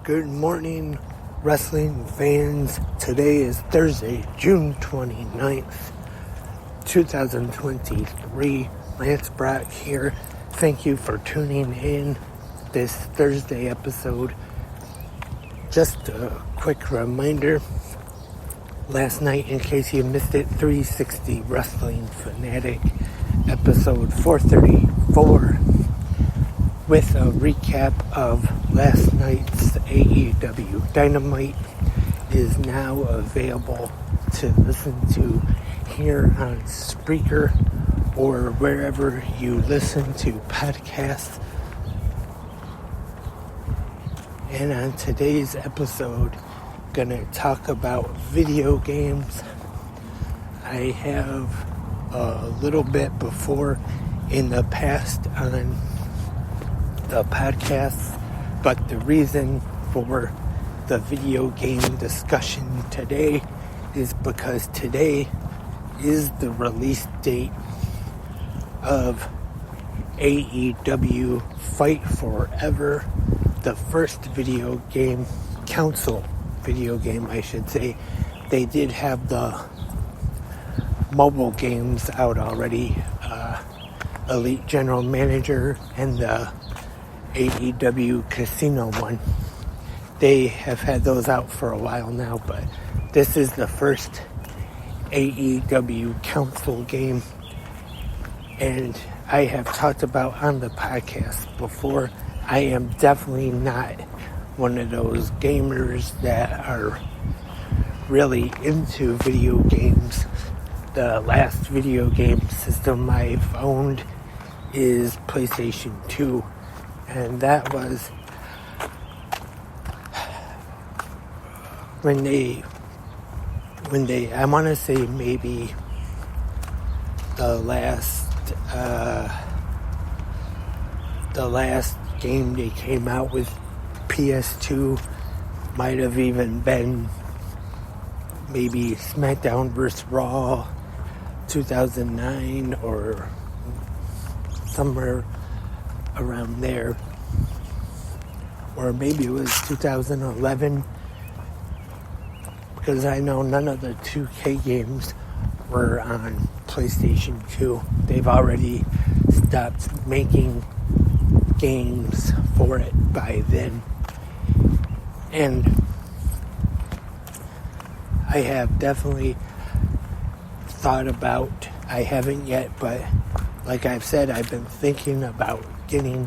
Good morning, wrestling fans. Today is Thursday, June 29th, 2023. Lance Brock here. Thank you for tuning in this Thursday episode. Just a quick reminder, last night, in case you missed it, 360 Wrestling Fanatic, episode 434, with a recap of last night's AEW Dynamite, is now available to listen to here on Spreaker or wherever you listen to podcasts. And on today's episode, gonna talk about video games. I have a little bit before in the past on the podcast, but the reason for the video game discussion today is because today is the release date of AEW Fight Forever, the first video game, console video game, I should say. They did have the mobile games out already, Elite General Manager and the AEW Casino one. They have had those out for a while now, but this is the first AEW console game, and I have talked about on the podcast before, I am definitely not one of those gamers that are really into video games. The last video game system I've owned is PlayStation 2, and that was when they I want to say maybe the last game they came out with PS2 might have even been maybe SmackDown vs. Raw 2009 or somewhere around there, or maybe it was 2011, because I know none of the 2K games were on PlayStation 2. They've already stopped making games for it by then. And I have definitely thought about, I haven't yet, but like I've said, I've been thinking about getting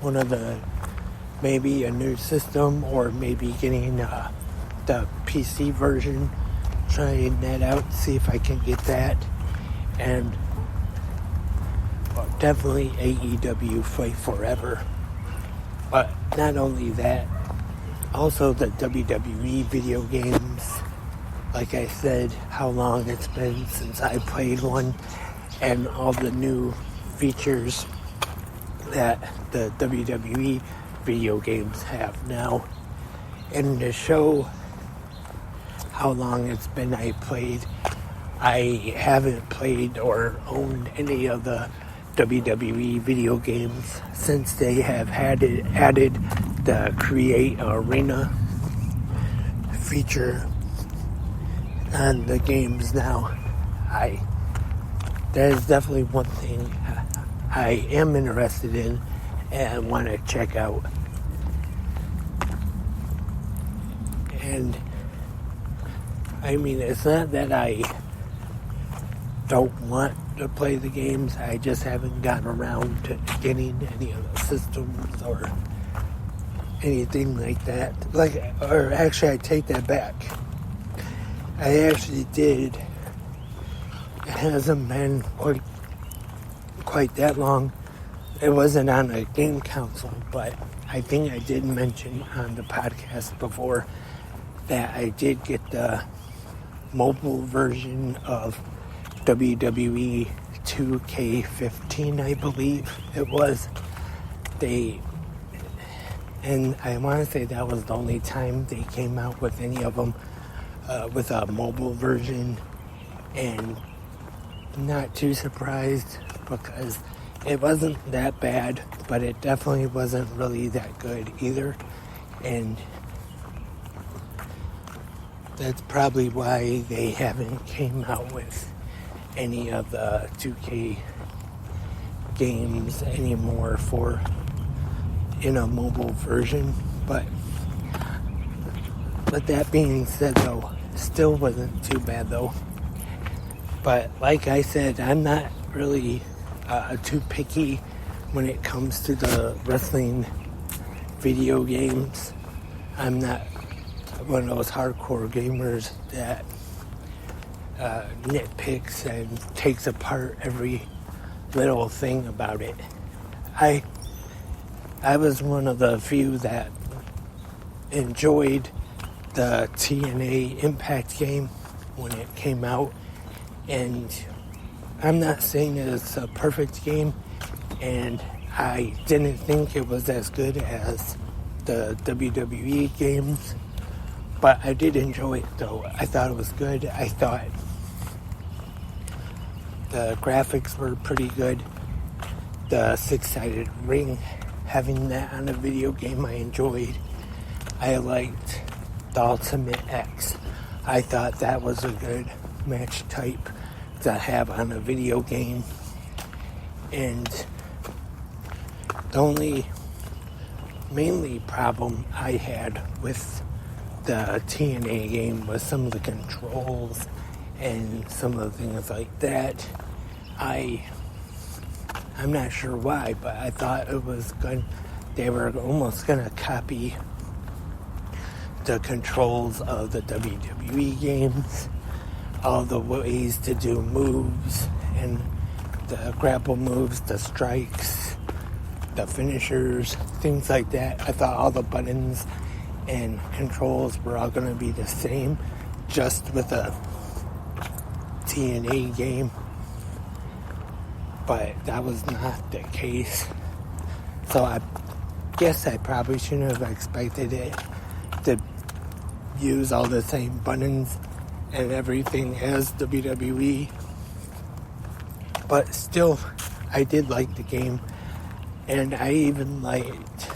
one of the, maybe a new system, or maybe getting the PC version, trying that out, see if I can get that. And definitely AEW Fight Forever. But not only that, also the WWE video games. Like I said, how long it's been since I played one, and all the new features that the WWE video games have now. And to show how long it's been I played, I haven't played or owned any of the WWE video games since they have added the Create Arena feature on the games now. That is definitely one thing I am interested in and want to check out. And I mean, it's not that I don't want to play the games, I just haven't gotten around to getting any of the systems or anything like that. Or actually, I take that back. I actually did. It hasn't been quite that long. It wasn't on a game console, but I think I did mention on the podcast before that I did get the mobile version of WWE 2K15, I believe it was. And I want to say that was the only time they came out with any of them with a mobile version, and not too surprised because it wasn't that bad, but it definitely wasn't really that good either. And that's probably why they haven't came out with any of the 2K games anymore in a mobile version. But that being said, though, still wasn't too bad though. But like I said, I'm not really too picky when it comes to the wrestling video games. I'm not one of those hardcore gamers that nitpicks and takes apart every little thing about it. I was one of the few that enjoyed the TNA Impact game when it came out, and I'm not saying it's a perfect game, and I didn't think it was as good as the WWE games, but I did enjoy it though. I thought it was good. I thought the graphics were pretty good. The 6-sided ring, having that on a video game, I enjoyed. I liked the Ultimate X. I thought that was a good match type to have on a video game. And the only mainly problem I had with the TNA game was some of the controls and some of the things like that. I'm not sure why, but I thought it was good. They were almost gonna copy the controls of the WWE games, all the ways to do moves and the grapple moves, the strikes, the finishers, things like that. I thought all the buttons and controls were all going to be the same, just with a TNA game. But that was not the case. So I guess I probably shouldn't have expected it to use all the same buttons and everything as WWE. But still, I did like the game. And I even liked,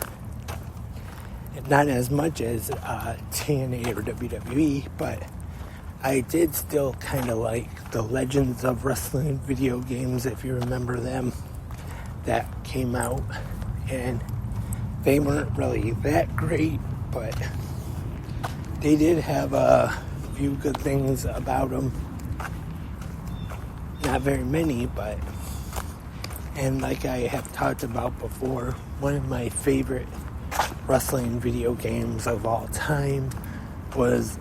not as much as TNA or WWE, but I did still kind of like the Legends of Wrestling video games, if you remember them, that came out. And they weren't really that great, but they did have a few good things about them. Not very many, but... And like I have talked about before, one of my favorite wrestling video games of all time was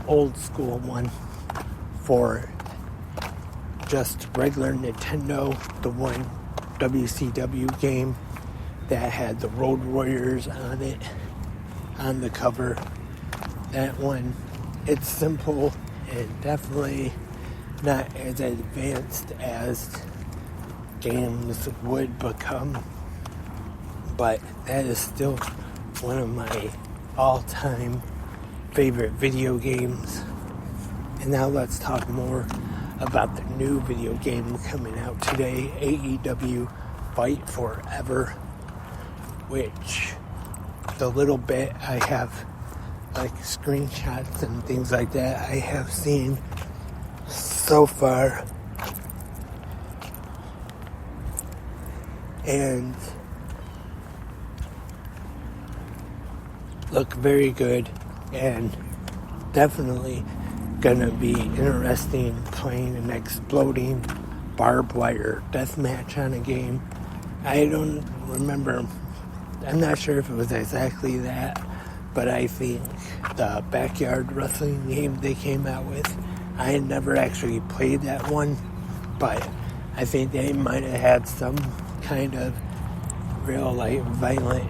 old school one for just regular Nintendo, the one WCW game that had the Road Warriors on it, on the cover. That one, it's simple and definitely not as advanced as games would become, but that is still one of my all-time favorite video games. And now let's talk more about the new video game coming out today, AEW Fight Forever, which the little bit I have, like screenshots and things like that, I have seen so far, and look very good, and definitely gonna be interesting playing an exploding barbed wire deathmatch on a game. I don't remember, I'm not sure if it was exactly that, but I think the backyard wrestling game they came out with, I had never actually played that one, but I think they might have had some kind of real like violent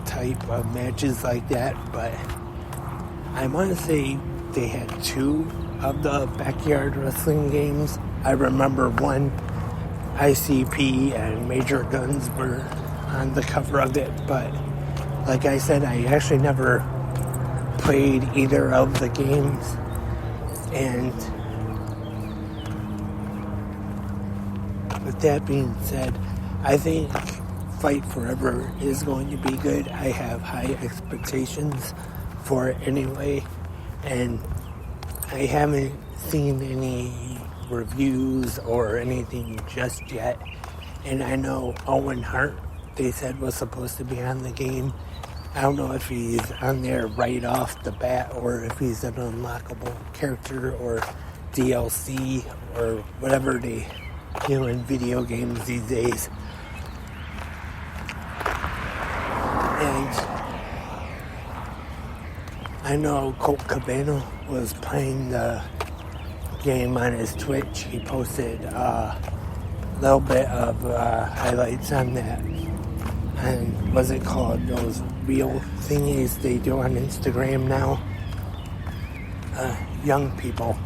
type of matches like that. But I want to say they had 2 of the backyard wrestling games. I remember one, ICP and Major Guns were on the cover of it, but like I said, I actually never played either of the games, and with that being said, I think Fight Forever is going to be good. I have high expectations for it anyway, and I haven't seen any reviews or anything just yet. And I know Owen Hart, they said, was supposed to be on the game. I don't know if he's on there right off the bat or if he's an unlockable character or DLC or whatever they do in video games these days. And I know Colt Cabana was playing the game on his Twitch. He posted a little bit of highlights on that. And what's it called? Those reel thingies they do on Instagram now. Young people.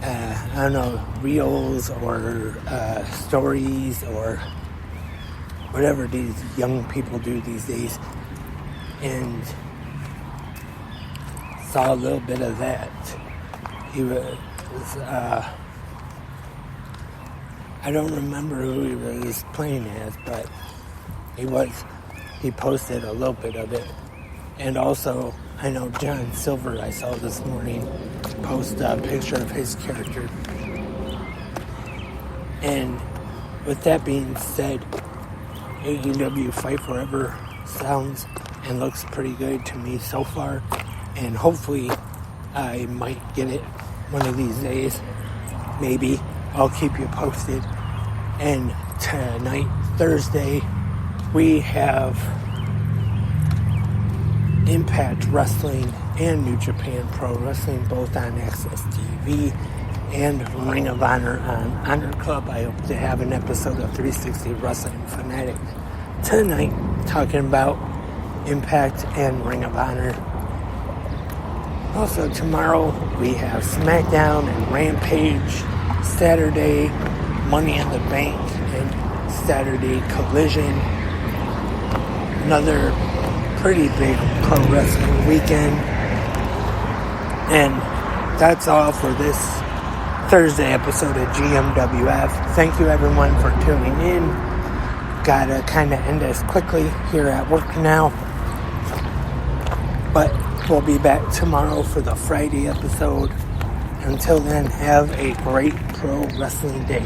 I don't know, reels or stories or whatever these young people do these days. And saw a little bit of that. He was, I don't remember who he was playing as, but he posted a little bit of it. And also, I know John Silver, I saw this morning, post a picture of his character. And with that being said, AEW Fight Forever sounds and looks pretty good to me so far. And hopefully I might get it one of these days. Maybe. I'll keep you posted. And tonight, Thursday, we have Impact Wrestling and New Japan Pro Wrestling both on Access TV and Ring of Honor on Honor Club. I hope to have an episode of 360 Wrestling Fanatic tonight talking about Impact and Ring of Honor. Also tomorrow we have SmackDown and Rampage, Saturday Money in the Bank and Saturday Collision. Another pretty big pro wrestling weekend. And that's all for this Thursday episode of GMWF. Thank you everyone for tuning in. Gotta kind of end this quickly here at work now. But we'll be back tomorrow for the Friday episode. Until then, have a great pro wrestling day.